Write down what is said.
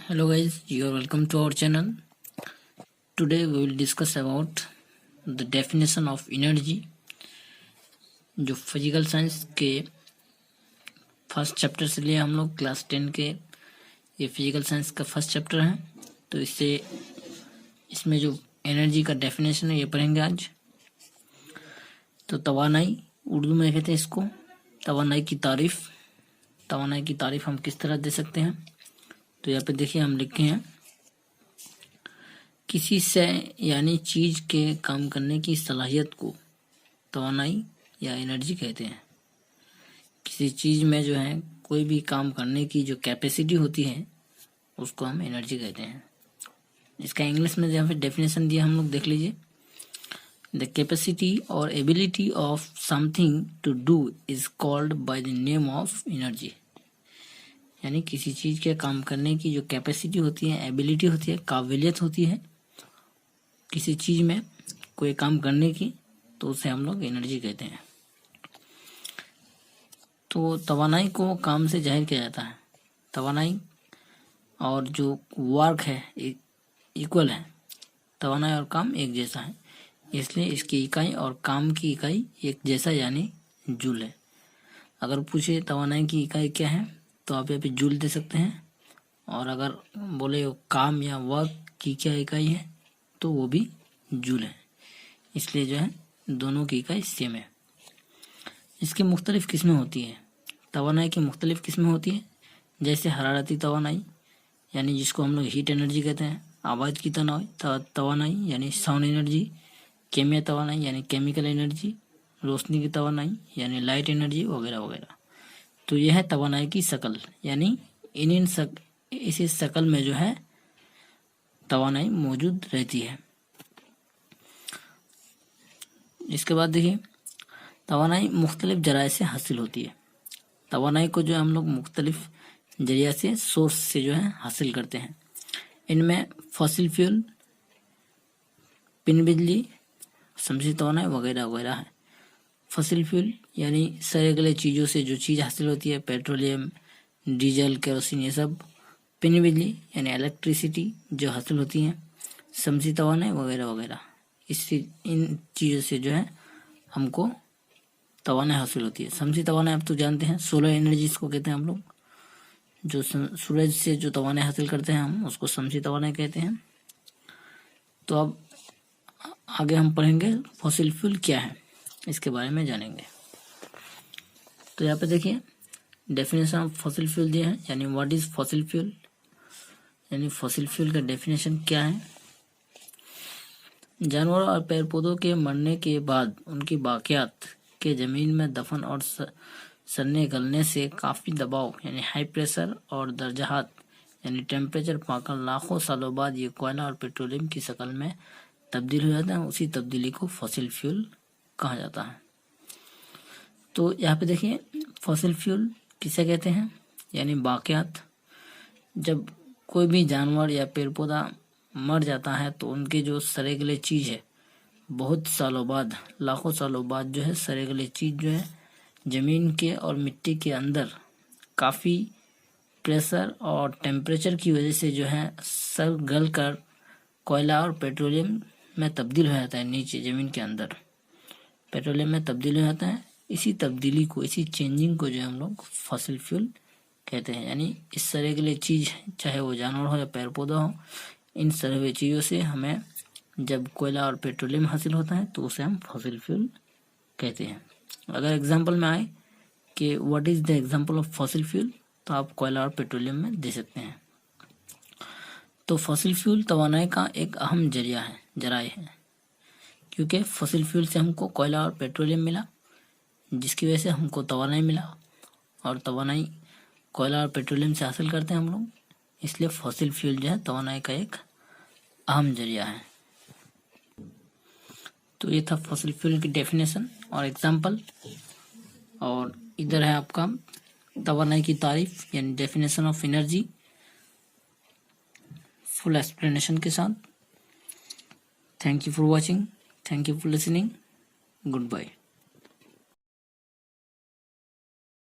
Hello guys, you are welcome to our channel. Today we will discuss about the definition of energy, जो physical science के first chapter से लिए हम लोग class 10 के ये फिजिकल साइंस का फर्स्ट चैप्टर है। तो इसमें जो एनर्जी का डेफिनेशन है ये पढ़ेंगे आज। तो तवानाई, उर्दू में कहते हैं इसको तवानाई की तारीफ। तवानाई की तारीफ हम किस तरह दे सकते हैं? तो यहाँ पे देखिए हम लिखे हैं, किसी से यानी चीज के काम करने की सलाहियत को तवानाई या एनर्जी कहते हैं। किसी चीज में जो है कोई भी काम करने की जो कैपेसिटी होती है उसको हम एनर्जी कहते हैं। इसका इंग्लिश में यहाँ पे डेफिनेशन दिया, हम लोग देख लीजिए। द कैपेसिटी और ability of something to do is called by the name of energy. यानी किसी चीज के काम करने की जो कैपेसिटी होती है, एबिलिटी होती है, काबिलियत होती है किसी चीज में कोई काम करने की, तो उसे हम लोग एनर्जी कहते हैं। तो तवानाई को काम से जाहिर किया जाता है। तवानाई और जो वर्क है इक्वल है, तवानाई और काम एक जैसा है, इसलिए इसकी इकाई और काम की इकाई एक जैसा यानी जूल है। अगर पूछे तवानाई की इकाई क्या है तो आप यहाँ पे जूल दे सकते हैं, और अगर बोले काम या वर्क की क्या इकाई है तो वो भी जूल है। इसलिए जो है दोनों की इकाई सेम है। इसकी मुख्तलिफ किस्में होती है। तवानाई की मुख्तलिफ किस्में होती है, जैसे हरारती तवानाई यानी जिसको हम लोग हीट एनर्जी कहते हैं, आवाज़ की तवानाई यानी साउंड एनर्जी, केमिया तवानाई यानी केमिकल एनर्जी, रोशनी की तवानाई यानी लाइट एनर्जी वगैरह वगैरह। तो यह है तवानाई की शकल, यानी इसी शकल में जो है तवानाई मौजूद रहती है। इसके बाद देखिए, तवानाई मुख्तलिफ जराए से हासिल होती है। तवानाई को जो है हम लोग मुख्तलिफ जरिया से, सोर्स से जो है हासिल करते हैं। इनमें फॉसिल फ्यूल, पिन बिजली, शमसी तवानाई वगैरह वगैरह है। फॉसिल फ्यूल यानी सड़े गले चीज़ों से जो चीज़ हासिल होती है, पेट्रोलियम, डीजल, केरोसिन, ये सब। पिन बिजली यानी इलेक्ट्रिसिटी जो हासिल होती है, शमसी तवानाई वगैरह वगैरह। इन चीज़ों से जो है हमको तवानाई हासिल होती है। शमसी तवानाई आप तो जानते हैं, सोलर एनर्जी इसको कहते हैं हम लोग। जो सूरज से जो तवानाई हासिल करते हैं हम उसको शमसी तवानाई कहते हैं। तो अब आगे हम पढ़ेंगे फॉसिल फ्यूल क्या है, इसके बारे में जानेंगे। तो यहाँ पे देखिए डेफिनेशन ऑफ फॉसिल फ्यूल दिया है, यानी व्हाट इज फॉसिल फ्यूल, यानी फॉसिल फ्यूल का डेफिनेशन क्या है। जानवरों और पेड़ पौधों के मरने के बाद उनकी बाकियात के जमीन में दफन और सड़ने गलने से काफ़ी दबाव यानी हाई प्रेशर और दर्जाहात यानी टेम्परेचर पाकर लाखों सालों बाद ये कोयला और पेट्रोलियम की शक्ल में तब्दील हो जाता है। उसी तब्दीली को फॉसिल फ्यूल कहा जाता है। तो यहाँ पे देखिए फॉसिल फ्यूल किसे कहते हैं, यानी बाकियात। जब कोई भी जानवर या पेड़ पौधा मर जाता है तो उनके जो सड़े गले चीज़ है, बहुत सालों बाद, लाखों सालों बाद जो है सड़े गले चीज़ जो है ज़मीन के और मिट्टी के अंदर काफ़ी प्रेशर और टेम्परेचर की वजह से जो है सड़ गल कर कोयला और पेट्रोलियम में तब्दील हो जाता है। नीचे ज़मीन के अंदर पेट्रोलियम में तब्दील हो जाता है। इसी तब्दीली को, इसी चेंजिंग को जो हम लोग फॉसिल फ्यूल कहते हैं। यानी इस सड़े गले चीज़, चाहे वो जानवर हो या पेड़ पौधा हो, इन सड़े हुए चीज़ों से हमें जब कोयला और पेट्रोलियम हासिल होता है तो उसे हम फॉसिल फ्यूल कहते हैं। अगर एग्जाम्पल में आए कि what is the example of fossil fuel, तो आप कोयला और पेट्रोलियम में दे सकते हैं। तो फॉसिल फ्यूल तवानाई का एक अहम जराए है, क्योंकि फॉसिल फ्यूल से हमको कोयला और पेट्रोलियम मिला, जिसकी वजह से हमको तवानाई मिला, और तवानाई कोयला और पेट्रोलियम से हासिल करते हैं हम लोग। इसलिए फॉसिल फ्यूल जो है तवानाई का एक अहम जरिया है। तो ये था फॉसिल फ्यूल की डेफिनेशन और एग्जाम्पल। और इधर है आपका तवानाई की तारीफ यानी definition of energy, full explanation के साथ। Thank you for watching, thank you for listening, good bye.